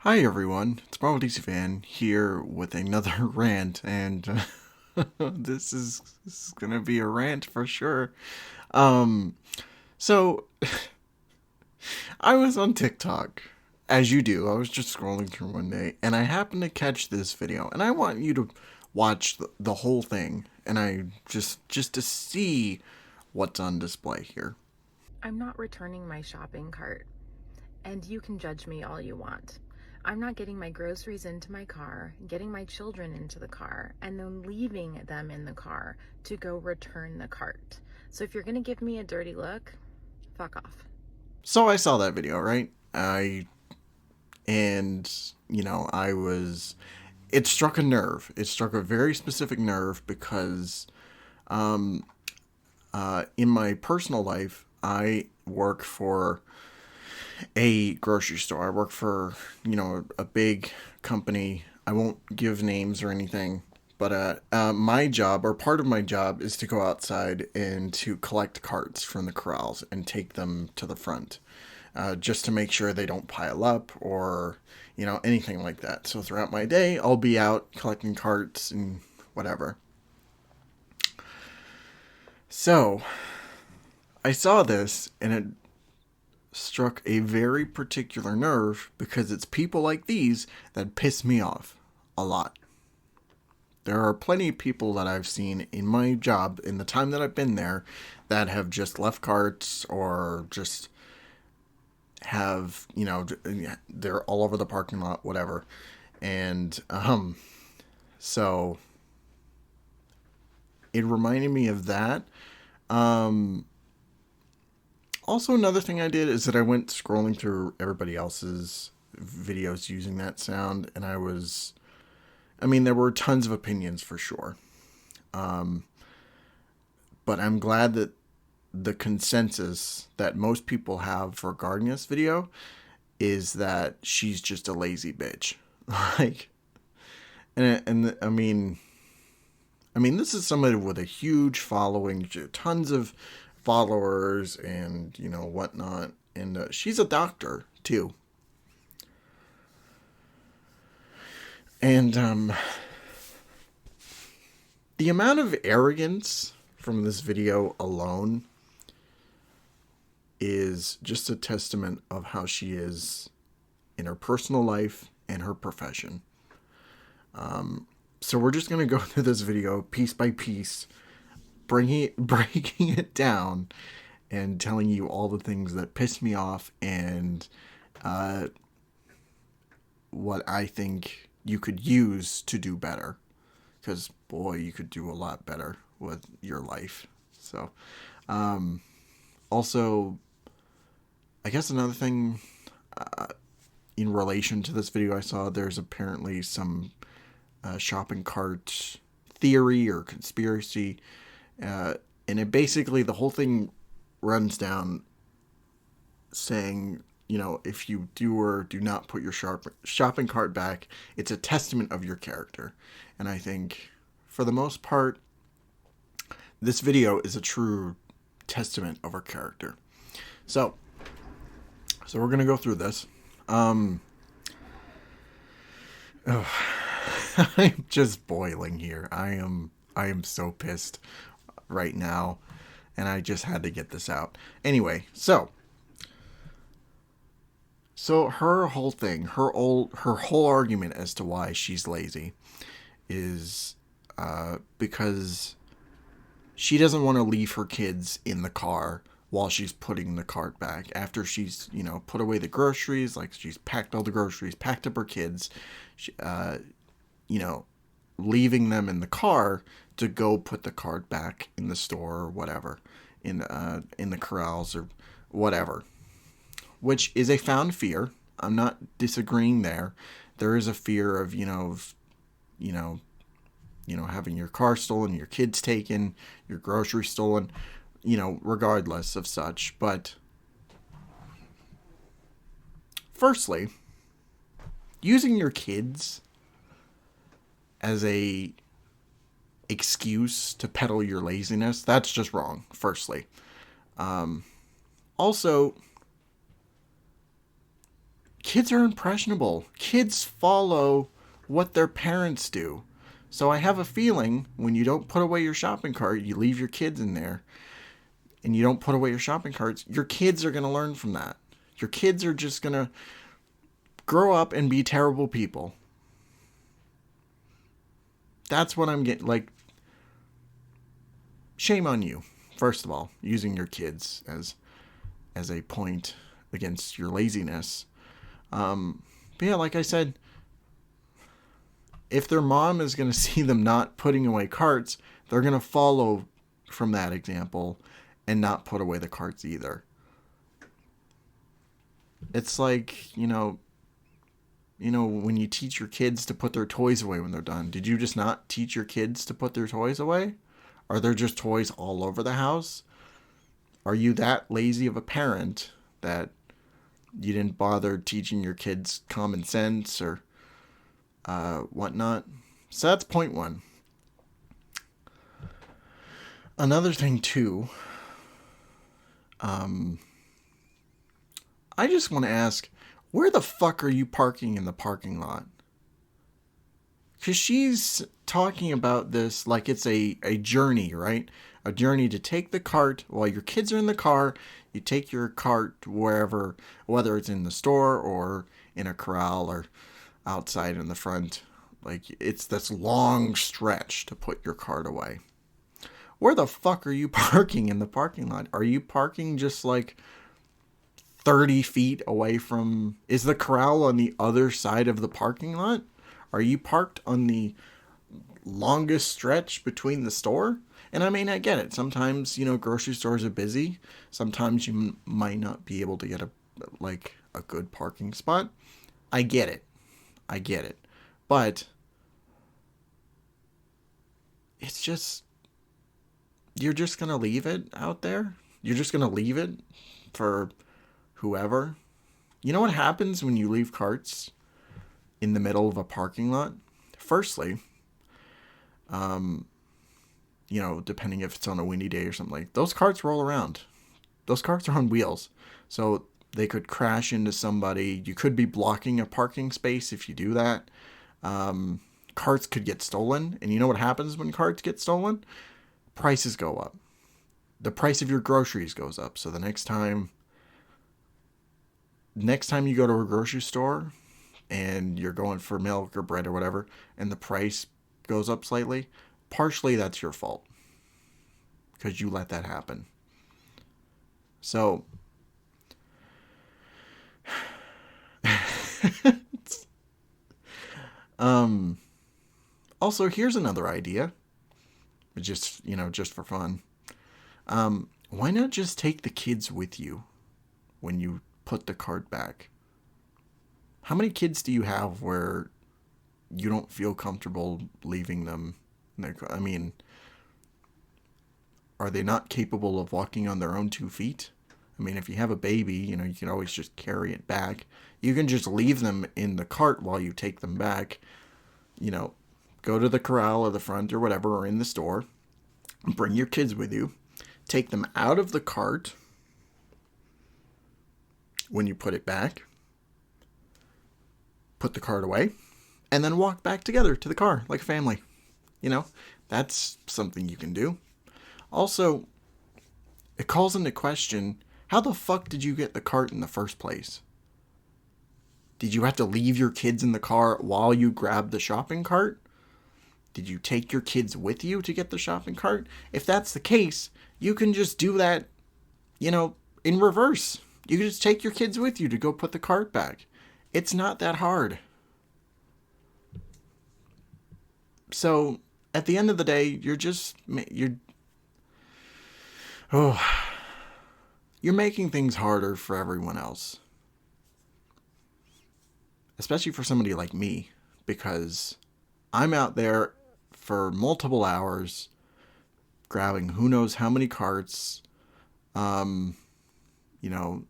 Hi everyone, it's Marvel DC Fan here with another rant, and this is gonna be a rant for sure. Um, so I was on TikTok, as you do. I was just scrolling through one day, and I happened to catch this video, and I want you to watch the whole thing, and I just to see what's on display here. I'm not returning my shopping cart, and you can judge me all you want. I'm not getting my groceries into my car, getting my children into the car, and then leaving them in the car to go return the cart. So if you're going to give me a dirty look, fuck off. So I saw that video, right? And I was it struck a nerve. It struck a very specific nerve because in my personal life, I work for a grocery store. I work for, a big company. I won't give names or anything, but my job, or part of my job, is to go outside and to collect carts from the corrals and take them to the front, just to make sure they don't pile up or, anything like that. So throughout my day, I'll be out collecting carts and whatever. So I saw this and it struck a very particular nerve because it's people like these that piss me off a lot. There are plenty of people that I've seen in my job in the time that I've been there that have just left carts or just have, they're all over the parking lot, whatever. And so it reminded me of that. Um, Also, another thing I did is that I went scrolling through everybody else's videos using that sound, and I mean, there were tons of opinions for sure. But I'm glad that the consensus that most people have regarding this video is that she's just a lazy bitch. Like, and I mean, this is somebody with a huge following, tons of followers, and whatnot. And she's a doctor too. And the amount of arrogance from this video alone is just a testament of how she is in her personal life and her profession. So we're just gonna go through this video piece by piece, breaking it down, and telling you all the things that piss me off and what I think you could use to do better. Because boy, you could do a lot better with your life. So, also, I guess another thing in relation to this video I saw, there's apparently some shopping cart theory or conspiracy. And it basically, the whole thing runs down saying, if you do or do not put your shopping cart back, it's a testament of your character. And I think, for the most part, this video is a true testament of her character. So we're gonna go through this. Oh, I'm just boiling here. I am so pissed right now, and I just had to get this out. Anyway, so her whole thing, her whole argument as to why she's lazy is because she doesn't want to leave her kids in the car while she's putting the cart back after she's put away the groceries, like she's packed all the groceries, packed up her kids, she, you know leaving them in the car to go put the cart back in the store or whatever, in the corrals or whatever, which is a found fear. I'm not disagreeing there. There is a fear of you know having your car stolen, your kids taken, your groceries stolen, regardless of such. But firstly, using your kids as a excuse to peddle your laziness, that's just wrong, firstly. Also, kids are impressionable. Kids follow what their parents do. So I have a feeling when you don't put away your shopping cart, you leave your kids in there, and you don't put away your shopping carts, your kids are going to learn from that. Your kids are just going to grow up and be terrible people. That's what I'm getting. Like, shame on you, first of all, using your kids as a point against your laziness. But yeah, like I said, if their mom is going to see them not putting away carts, they're going to follow from that example and not put away the carts either. It's like, when you teach your kids to put their toys away when they're done. Did you just not teach your kids to put their toys away? Are there just toys all over the house? Are you that lazy of a parent that you didn't bother teaching your kids common sense or whatnot? So that's point one. Another thing too, I just want to ask, where the fuck are you parking in the parking lot? Because she's talking about this like it's a journey, right? A journey to take the cart while your kids are in the car. You take your cart wherever, whether it's in the store or in a corral or outside in the front. Like, it's this long stretch to put your cart away. Where the fuck are you parking in the parking lot? Are you parking just like 30 feet away from... Is the corral on the other side of the parking lot? Are you parked on the longest stretch between the store? And I mean, I get it. Sometimes, grocery stores are busy. Sometimes you might not be able to get a good parking spot. I get it. But it's just... You're just going to leave it out there? You're just going to leave it for whoever? You know what happens when you leave carts in the middle of a parking lot? Firstly, depending if it's on a windy day or something, like those carts roll around. Those carts are on wheels. So they could crash into somebody. You could be blocking a parking space if you do that. Carts could get stolen. And you know what happens when carts get stolen? Prices go up. The price of your groceries goes up. So the next time you go to a grocery store and you're going for milk or bread or whatever, and the price goes up slightly, partially that's your fault because you let that happen. So also, here's another idea, just for fun. Why not just take the kids with you when you put the cart back? How many kids do you have where you don't feel comfortable leaving them? I mean, are they not capable of walking on their own 2 feet? I mean, if you have a baby, you can always just carry it back. You can just leave them in the cart while you take them back. Go to the corral or the front or whatever, or in the store. Bring your kids with you. Take them out of the cart when you put it back. Put the cart away. And then walk back together to the car like a family. That's something you can do. Also, it calls into question, how the fuck did you get the cart in the first place? Did you have to leave your kids in the car while you grabbed the shopping cart? Did you take your kids with you to get the shopping cart? If that's the case, you can just do that, in reverse. You can just take your kids with you to go put the cart back. It's not that hard. So, at the end of the day, you're making things harder for everyone else. Especially for somebody like me, because I'm out there for multiple hours grabbing who knows how many carts.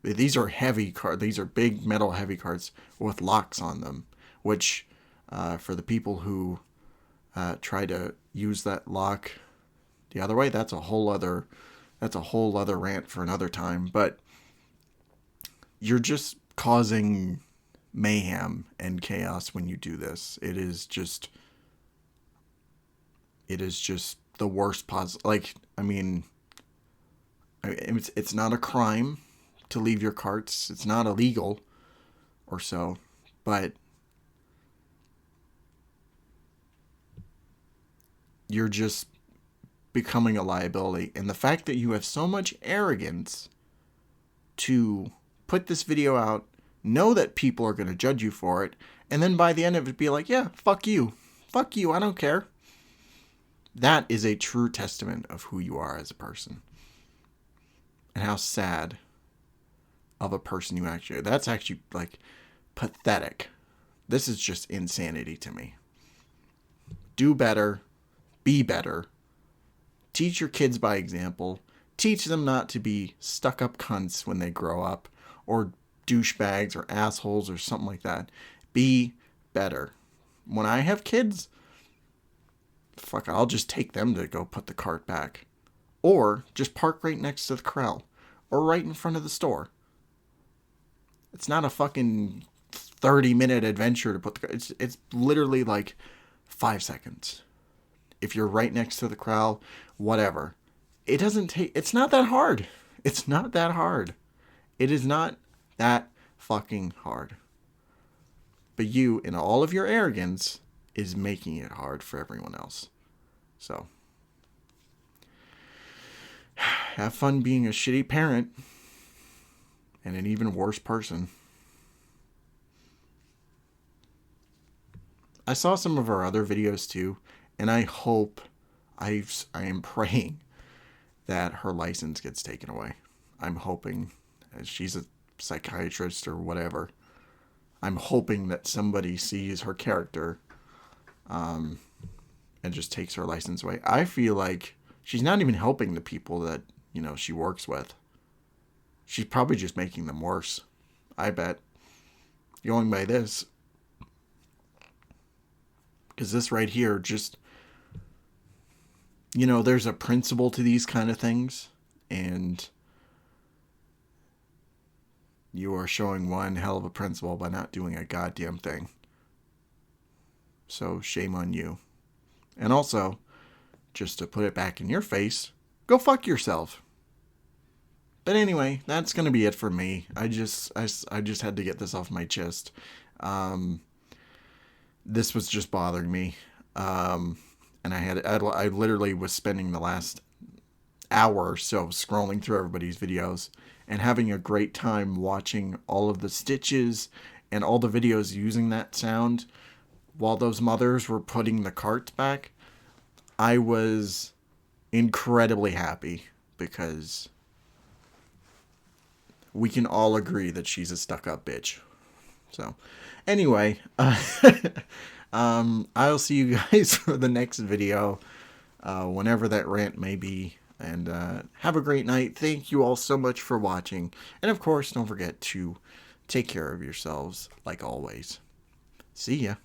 These are heavy carts. These are big metal heavy carts with locks on them, which for the people who try to use that lock the other way, that's a whole other rant for another time. But you're just causing mayhem and chaos when you do this. It is just the worst possible. Like, I mean, it's not a crime to leave your carts. It's not illegal or so, but you're just becoming a liability. And the fact that you have so much arrogance to put this video out, know that people are going to judge you for it, and then by the end of it be like, yeah, fuck you. Fuck you, I don't care. That is a true testament of who you are as a person. And how sad of a person you actually are. That's actually, like, pathetic. This is just insanity to me. Do better. Be better. Teach your kids by example. Teach them not to be stuck-up cunts when they grow up, or douchebags or assholes or something like that. Be better. When I have kids, fuck, I'll just take them to go put the cart back. Or just park right next to the corral. Or right in front of the store. It's not a fucking 30-minute adventure to put the cart. It's literally like 5 seconds. If you're right next to the corral, whatever. It doesn't take... It's not that hard. It's not that hard. It is not that fucking hard. But you, in all of your arrogance, is making it hard for everyone else. So, have fun being a shitty parent and an even worse person. I saw some of our other videos too, and I hope, I am praying that her license gets taken away. I'm hoping, as she's a psychiatrist or whatever, I'm hoping that somebody sees her character and just takes her license away. I feel like she's not even helping the people that, you know, she works with. She's probably just making them worse. I bet. Going by this. Because this right here just, you know, there's a principle to these kind of things. And you are showing one hell of a principle by not doing a goddamn thing. So shame on you. And also, just to put it back in your face, go fuck yourself. But anyway, that's going to be it for me. I just had to get this off my chest. This was just bothering me. And I literally was spending the last hour or so scrolling through everybody's videos and having a great time watching all of the stitches and all the videos using that sound while those mothers were putting the carts back. I was incredibly happy because we can all agree that she's a stuck-up bitch. So, anyway, I'll see you guys for the next video, whenever that rant may be. And have a great night. Thank you all so much for watching. And of course, don't forget to take care of yourselves, like always. See ya.